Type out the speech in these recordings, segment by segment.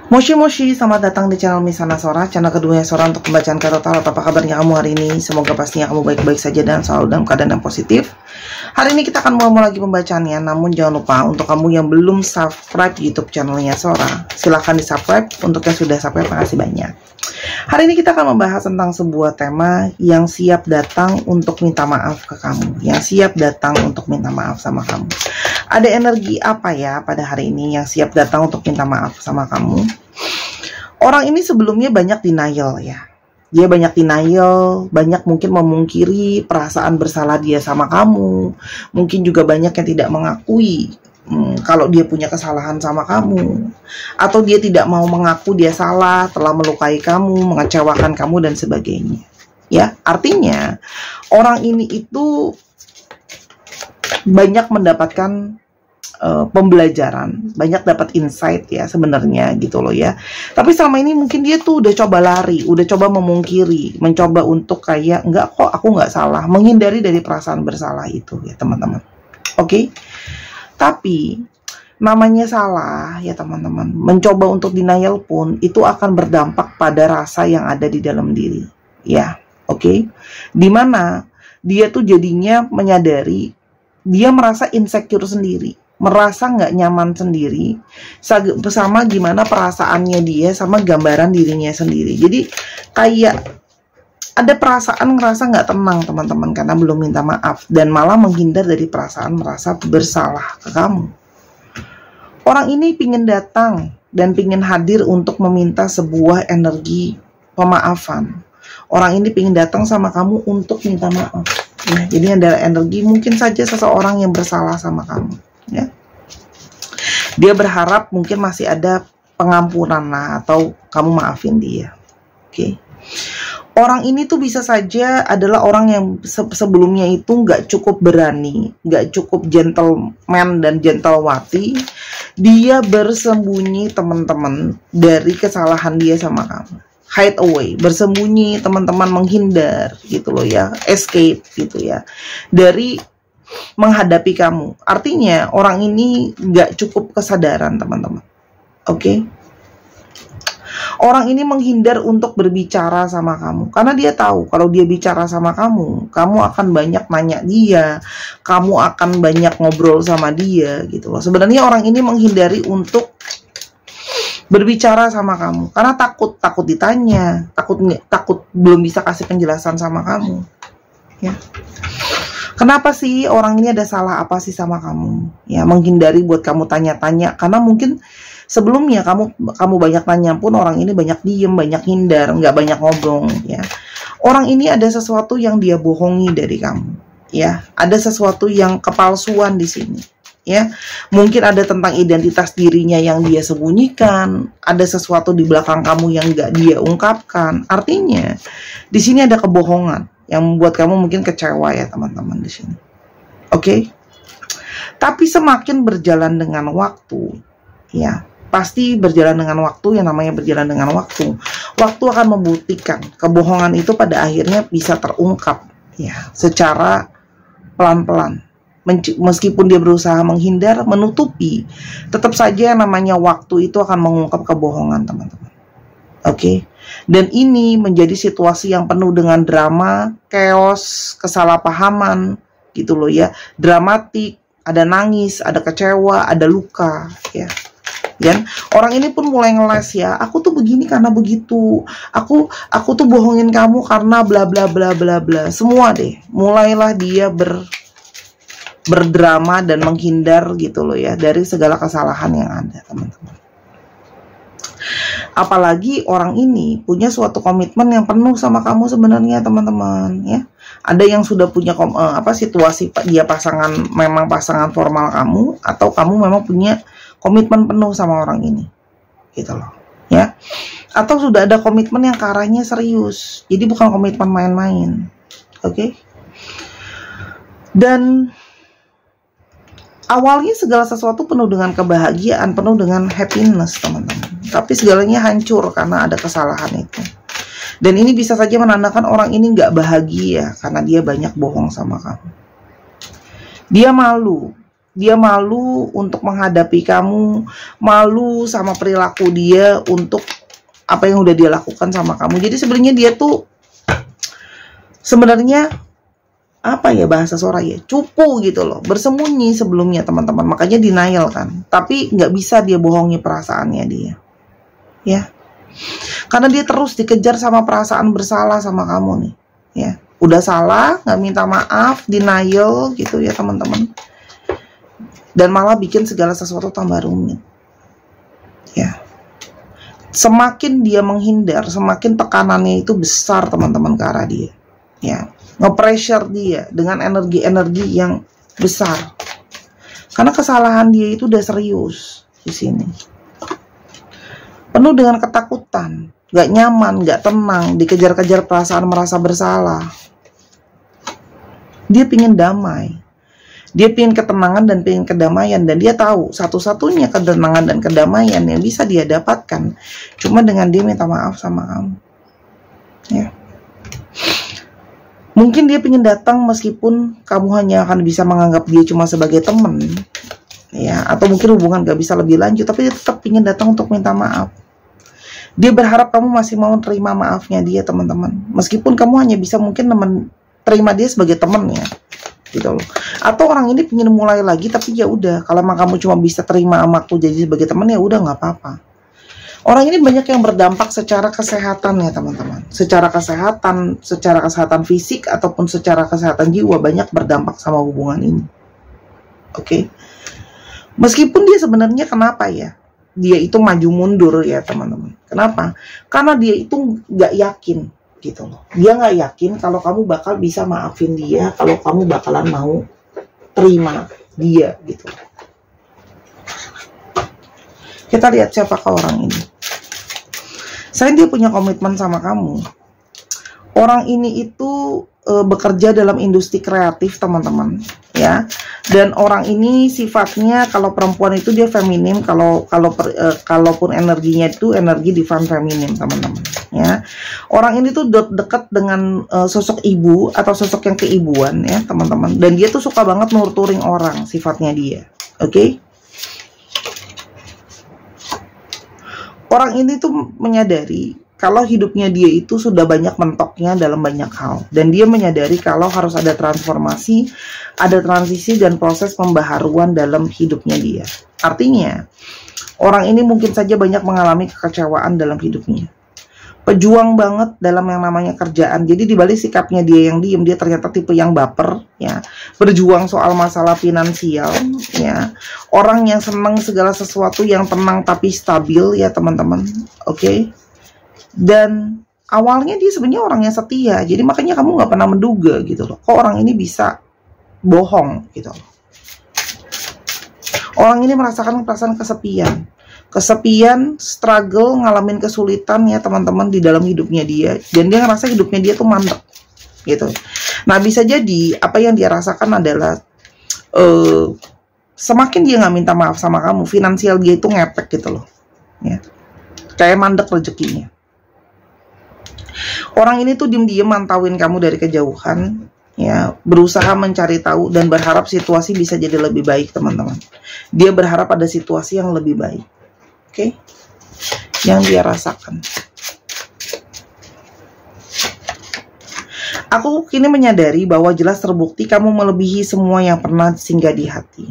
Moshi Moshi, selamat datang di channel Misana Sora, channel keduanya Sora untuk pembacaan kartu tarot. Apa kabarnya kamu hari ini? Semoga pastinya kamu baik-baik saja dan selalu dalam keadaan yang positif. Hari ini kita akan mulai lagi pembacaannya, namun jangan lupa untuk kamu yang belum subscribe YouTube channelnya Sora, silahkan di subscribe. Untuk yang sudah subscribe, makasih banyak. Hari ini kita akan membahas tentang sebuah tema yang siap datang untuk minta maaf ke kamu, yang siap datang untuk minta maaf sama kamu. Ada energi apa ya pada hari ini yang siap datang untuk minta maaf sama kamu? Orang ini sebelumnya banyak denial ya. Dia banyak denial, banyak mungkin memungkiri perasaan bersalah dia sama kamu. Mungkin juga banyak yang tidak mengakui kalau dia punya kesalahan sama kamu. Atau dia tidak mau mengaku dia salah, telah melukai kamu, mengecewakan kamu dan sebagainya. Ya, artinya orang ini itu banyak mendapatkan pembelajaran, banyak dapat insight ya sebenarnya gitu loh ya. Tapi selama ini mungkin dia tuh udah coba lari, udah coba memungkiri, mencoba untuk kayak enggak kok, aku nggak salah, menghindari dari perasaan bersalah itu ya teman-teman. Oke? Tapi namanya salah ya teman-teman, mencoba untuk denial pun itu akan berdampak pada rasa yang ada di dalam diri ya. Oke? Dimana dia tuh jadinya menyadari dia merasa insecure sendiri, merasa nggak nyaman sendiri sama gimana perasaannya dia sama gambaran dirinya sendiri. Jadi kayak ada perasaan ngerasa nggak tenang teman-teman karena belum minta maaf dan malah menghindar dari perasaan merasa bersalah ke kamu. Orang ini pingin datang dan pingin hadir untuk meminta sebuah energi pemaafan. Orang ini pingin datang sama kamu untuk minta maaf ya. Jadi ada energi mungkin saja seseorang yang bersalah sama kamu ya. Dia berharap mungkin masih ada pengampunan lah, atau kamu maafin dia. Oke. Orang ini tuh bisa saja adalah orang yang sebelumnya itu nggak cukup berani, nggak cukup gentleman dan gentlewati. Dia bersembunyi teman-teman dari kesalahan dia sama kamu. Hide away, bersembunyi teman-teman, menghindar gitu loh ya, escape gitu ya, dari menghadapi kamu. Artinya orang ini nggak cukup kesadaran teman-teman. Oke? Orang ini menghindar untuk berbicara sama kamu karena dia tahu kalau dia bicara sama kamu, kamu akan banyak nanya dia, kamu akan banyak ngobrol sama dia gitu loh. Sebenarnya orang ini menghindari untuk berbicara sama kamu karena takut ditanya, takut belum bisa kasih penjelasan sama kamu ya. Kenapa sih orang ini ada salah apa sih sama kamu ya, menghindari buat kamu tanya-tanya karena mungkin sebelumnya kamu banyak tanya pun orang ini banyak diem, banyak hindar, nggak banyak ngobrol ya. Orang ini ada sesuatu yang dia bohongi dari kamu ya, ada sesuatu yang kepalsuan di sini ya. Mungkin ada tentang identitas dirinya yang dia sembunyikan, ada sesuatu di belakang kamu yang nggak dia ungkapkan. Artinya di sini ada kebohongan yang membuat kamu mungkin kecewa ya teman-teman di sini. Oke? Tapi semakin berjalan dengan waktu ya, pasti berjalan dengan waktu, yang namanya berjalan dengan waktu. Waktu akan membuktikan kebohongan itu pada akhirnya bisa terungkap ya, secara pelan-pelan. Meskipun dia berusaha menghindar, menutupi, tetap saja yang namanya waktu itu akan mengungkap kebohongan teman-teman. Oke? Dan ini menjadi situasi yang penuh dengan drama, chaos, kesalahpahaman gitu loh ya. Dramatik, ada nangis, ada kecewa, ada luka ya. Dan orang ini pun mulai ngeles ya, aku tuh begini karena begitu, aku tuh bohongin kamu karena bla bla bla bla bla. Semua deh, mulailah dia berdrama dan menghindar gitu loh ya dari segala kesalahan yang ada teman-teman. Apalagi orang ini punya suatu komitmen yang penuh sama kamu sebenarnya teman-teman ya. Ada yang sudah punya situasi dia memang pasangan formal kamu, atau kamu memang punya komitmen penuh sama orang ini gitu loh ya. Atau sudah ada komitmen yang ke arahnya serius, jadi bukan komitmen main-main. Oke? Dan awalnya segala sesuatu penuh dengan kebahagiaan, penuh dengan happiness teman-teman. Tapi segalanya hancur karena ada kesalahan itu. Dan ini bisa saja menandakan orang ini nggak bahagia karena dia banyak bohong sama kamu. Dia malu Dia malu untuk menghadapi kamu, malu sama perilaku dia untuk apa yang udah dia lakukan sama kamu. Jadi sebenarnya dia tuh sebenarnya apa ya bahasa Soraya, cupu gitu loh, bersembunyi sebelumnya teman-teman, makanya denial kan. Tapi nggak bisa dia bohongi perasaannya dia, ya, karena dia terus dikejar sama perasaan bersalah sama kamu nih, ya, udah salah nggak minta maaf, denial gitu ya teman-teman, dan malah bikin segala sesuatu tambah rumit, ya. Semakin dia menghindar, semakin tekanannya itu besar teman-teman ke arah dia, ya. Nge-pressure dia dengan energi-energi yang besar. Karena kesalahan dia itu udah serius di sini. Penuh dengan ketakutan, gak nyaman, gak tenang, dikejar-kejar perasaan merasa bersalah. Dia pingin damai. Dia pingin ketenangan dan pingin kedamaian. Dan dia tahu satu-satunya ketenangan dan kedamaian yang bisa dia dapatkan cuma dengan dia minta maaf sama kamu, ya. Mungkin dia ingin datang meskipun kamu hanya akan bisa menganggap dia cuma sebagai teman, ya, atau mungkin hubungan gak bisa lebih lanjut, tapi dia tetap ingin datang untuk minta maaf. Dia berharap kamu masih mau terima maafnya dia teman-teman, meskipun kamu hanya bisa mungkin terima dia sebagai teman, ya, gitu loh. Atau orang ini ingin mulai lagi, tapi ya udah, kalau emang kamu cuma bisa terima sama aku jadi sebagai teman, ya udah nggak apa-apa. Orang ini banyak yang berdampak secara kesehatan ya teman-teman. Secara kesehatan fisik ataupun secara kesehatan jiwa banyak berdampak sama hubungan ini. Oke. Meskipun dia sebenarnya kenapa ya? Dia itu maju mundur ya teman-teman. Kenapa? Karena dia itu nggak yakin gitu loh. Dia nggak yakin kalau kamu bakal bisa maafin dia, kalau kamu bakalan mau terima dia gitu. Kita lihat siapakah orang ini. Selain dia punya komitmen sama kamu, orang ini itu bekerja dalam industri kreatif teman-teman, ya. Dan orang ini sifatnya kalau perempuan itu dia feminim, kalaupun energinya itu energi divine feminim teman-teman, ya. Orang ini tuh dekat dengan sosok ibu atau sosok yang keibuan ya teman-teman. Dan dia tuh suka banget nurturing orang, sifatnya dia, oke? Orang ini tuh menyadari kalau hidupnya dia itu sudah banyak mentoknya dalam banyak hal. Dan dia menyadari kalau harus ada transformasi, ada transisi dan proses pembaharuan dalam hidupnya dia. Artinya, orang ini mungkin saja banyak mengalami kekecewaan dalam hidupnya. Pejuang banget dalam yang namanya kerjaan. Jadi dibalik sikapnya dia yang diem, dia ternyata tipe yang baper, ya. Berjuang soal masalah finansial, ya. Orang yang senang segala sesuatu yang tenang tapi stabil, ya teman-teman. Oke. Dan awalnya dia sebenarnya orang yang setia. Jadi makanya kamu nggak pernah menduga gitu loh. Kok orang ini bisa bohong gitu loh. Orang ini merasakan perasaan kesepian, struggle, ngalamin kesulitan ya teman-teman di dalam hidupnya dia, dan dia ngerasa hidupnya dia tuh mandek gitu. Nah bisa jadi apa yang dia rasakan adalah semakin dia nggak minta maaf sama kamu, finansial dia itu ngepek gitu loh, ya, kayak mandek rezekinya. Orang ini tuh diem-diem mantauin kamu dari kejauhan, ya, berusaha mencari tahu dan berharap situasi bisa jadi lebih baik teman-teman. Dia berharap ada situasi yang lebih baik. Oke, yang dia rasakan. Aku kini menyadari bahwa jelas terbukti kamu melebihi semua yang pernah singgah di hati.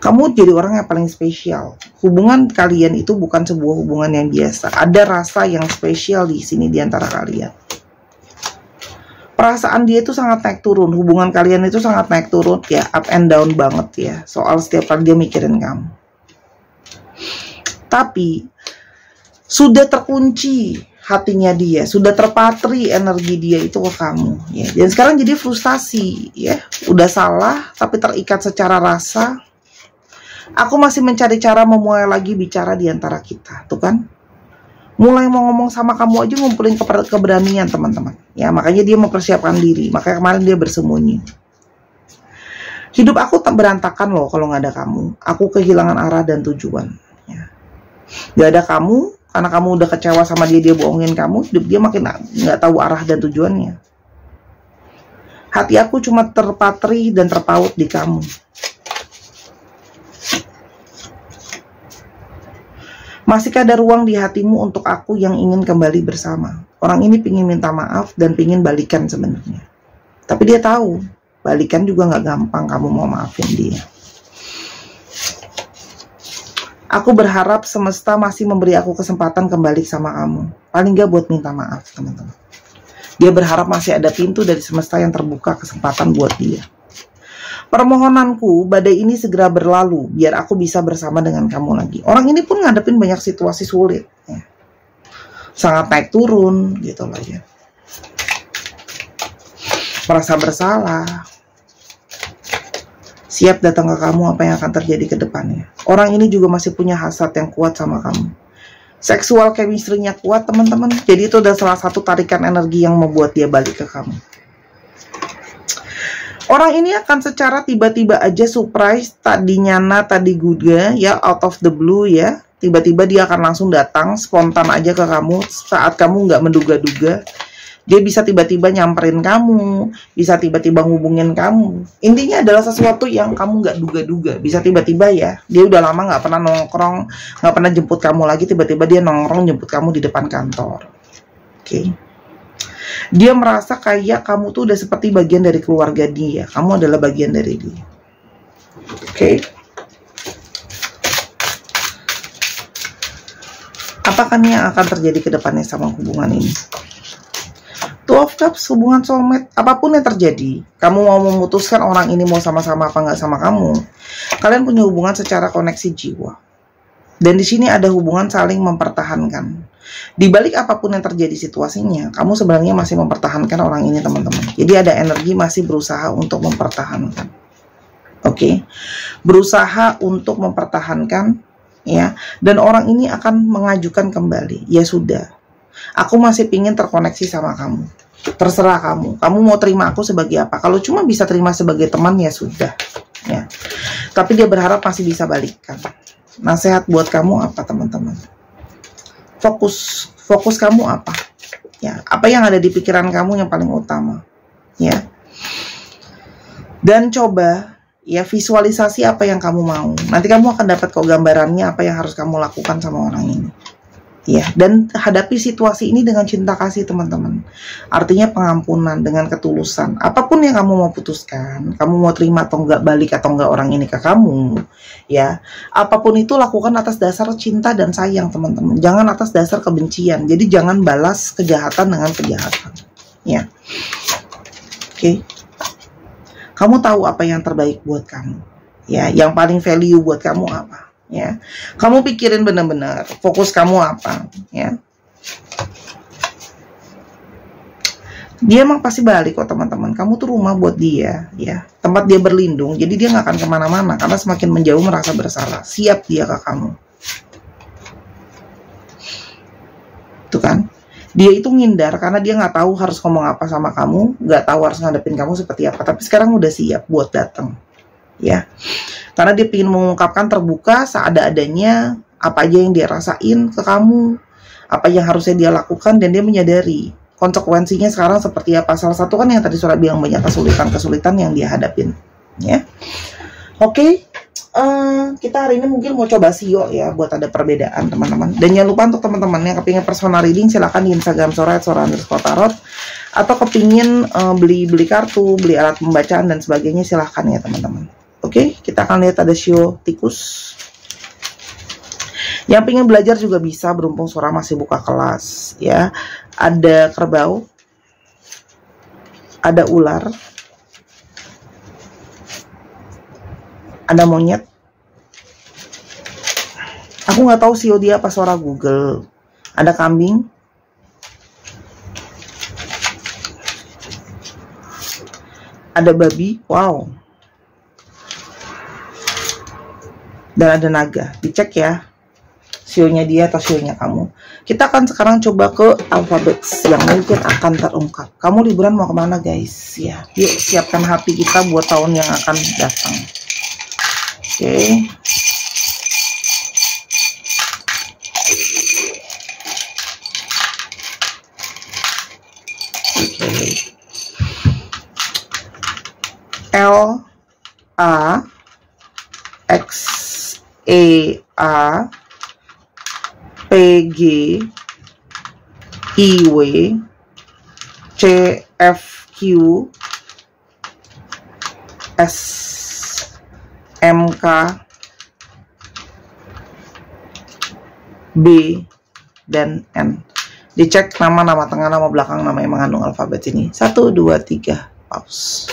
Kamu jadi orang yang paling spesial. Hubungan kalian itu bukan sebuah hubungan yang biasa. Ada rasa yang spesial di sini di antara kalian. Perasaan dia itu sangat naik turun. Hubungan kalian itu sangat naik turun, ya, up and down banget ya. Soal setiap kali dia mikirin kamu. Tapi sudah terkunci hatinya dia, sudah terpatri energi dia itu ke kamu, ya. Dan sekarang jadi frustasi, ya. Udah salah, tapi terikat secara rasa. Aku masih mencari cara memulai lagi bicara di antara kita, tuh kan? Mulai mau ngomong sama kamu aja ngumpulin keberanian teman-teman, ya. Makanya dia mempersiapkan diri, makanya kemarin dia bersembunyi. Hidup aku tak berantakan loh kalau nggak ada kamu. Aku kehilangan arah dan tujuan. Gak ada kamu, karena kamu udah kecewa sama dia, dia bohongin kamu, hidup dia makin gak tahu arah dan tujuannya. Hati aku cuma terpatri dan terpaut di kamu. Masihkah ada ruang di hatimu untuk aku yang ingin kembali bersama? Orang ini pingin minta maaf dan pingin balikan sebenarnya. Tapi dia tahu, balikan juga nggak gampang kamu mau maafin dia. Aku berharap semesta masih memberi aku kesempatan kembali sama kamu. Paling nggak buat minta maaf, teman-teman. Dia berharap masih ada pintu dari semesta yang terbuka kesempatan buat dia. Permohonanku, badai ini segera berlalu, biar aku bisa bersama dengan kamu lagi. Orang ini pun ngadepin banyak situasi sulit. Ya. Sangat naik turun, gitu lah ya. Merasa bersalah. Siap datang ke kamu apa yang akan terjadi ke depannya. Orang ini juga masih punya hasrat yang kuat sama kamu. Seksual chemistry-nya kuat, teman-teman. Jadi itu adalah salah satu tarikan energi yang membuat dia balik ke kamu. Orang ini akan secara tiba-tiba aja surprise, tadi nyana, tadi guda, ya, out of the blue ya. Tiba-tiba dia akan langsung datang, spontan aja ke kamu saat kamu nggak menduga-duga. Dia bisa tiba-tiba nyamperin kamu, bisa tiba-tiba ngubungin kamu. Intinya adalah sesuatu yang kamu nggak duga-duga. Bisa tiba-tiba ya, dia udah lama nggak pernah nongkrong, nggak pernah jemput kamu lagi, tiba-tiba dia nongkrong jemput kamu di depan kantor. Oke. Dia merasa kayak kamu tuh udah seperti bagian dari keluarga dia. Kamu adalah bagian dari dia. Oke. Apakah yang akan terjadi ke depannya sama hubungan ini? Two of Cups, hubungan soulmate. Apapun yang terjadi, kamu mau memutuskan orang ini mau sama-sama apa nggak sama kamu. Kalian punya hubungan secara koneksi jiwa. Dan di sini ada hubungan saling mempertahankan. Di balik apapun yang terjadi situasinya, kamu sebenarnya masih mempertahankan orang ini, teman-teman. Jadi ada energi masih berusaha untuk mempertahankan. Oke. Berusaha untuk mempertahankan ya. Dan orang ini akan mengajukan kembali. Ya sudah. Aku masih pingin terkoneksi sama kamu. Terserah kamu. Kamu mau terima aku sebagai apa? Kalau cuma bisa terima sebagai teman ya sudah. Ya. Tapi dia berharap masih bisa balikan. Nasihat buat kamu apa, teman-teman? Fokus kamu apa? Ya, apa yang ada di pikiran kamu yang paling utama? Ya. Dan coba ya visualisasi apa yang kamu mau. Nanti kamu akan dapat kok gambarannya apa yang harus kamu lakukan sama orang ini. Ya, dan hadapi situasi ini dengan cinta kasih, teman-teman. Artinya pengampunan dengan ketulusan. Apapun yang kamu mau putuskan, kamu mau terima atau enggak, balik atau enggak orang ini ke kamu, ya. Apapun itu lakukan atas dasar cinta dan sayang, teman-teman. Jangan atas dasar kebencian. Jadi jangan balas kejahatan dengan kejahatan. Ya. Oke. Kamu tahu apa yang terbaik buat kamu. Ya, yang paling value buat kamu apa? Ya, kamu pikirin benar-benar fokus kamu apa, ya. Dia emang pasti balik kok, teman-teman. Kamu tuh rumah buat dia, ya, tempat dia berlindung. Jadi dia nggak akan kemana-mana karena semakin menjauh merasa bersalah. Siap dia ke kamu, tuh kan? Dia itu ngindar karena dia nggak tahu harus ngomong apa sama kamu, nggak tahu harus ngadepin kamu seperti apa. Tapi sekarang udah siap buat datang, ya. Karena dia ingin mengungkapkan terbuka seada-adanya apa aja yang dia rasain ke kamu, apa yang harusnya dia lakukan, dan dia menyadari konsekuensinya sekarang seperti apa. Salah satu kan yang tadi Surah bilang banyak kesulitan-kesulitan yang dia hadapin, ya. Oke, kita hari ini mungkin mau coba SEO ya buat ada perbedaan, teman-teman. Dan jangan lupa untuk teman-teman yang kepingin personal reading silahkan di Instagram Sora__tarot, atau kepingin beli kartu, beli alat pembacaan dan sebagainya silahkan ya, teman-teman. Oke, kita akan lihat ada Shio tikus. Yang pengen belajar juga bisa, berhubung Sora masih buka kelas, ya. Ada kerbau, ada ular, ada monyet. Aku nggak tahu Shio dia apa Sora Google. Ada kambing, ada babi, wow. Dan ada naga. Dicek ya sionya dia atau sionya kamu. Kita akan sekarang coba ke alfabet yang mungkin akan terungkap. Kamu liburan mau kemana, guys? Ya, yuk siapkan hati kita buat tahun yang akan datang. Oke. L A X E A PG, IW, CFQ, SMK, B, dan N. Dicek nama tengah, nama belakang, nama yang mengandung alfabet ini. 1, 2, 3, pause.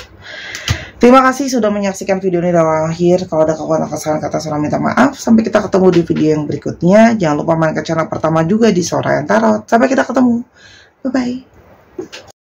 Terima kasih sudah menyaksikan video ini dari akhir. Kalau ada kekurangan kesalahan kata saya minta maaf. Sampai kita ketemu di video yang berikutnya. Jangan lupa main ke channel pertama juga di Soraya Tarot. Sampai kita ketemu. Bye-bye.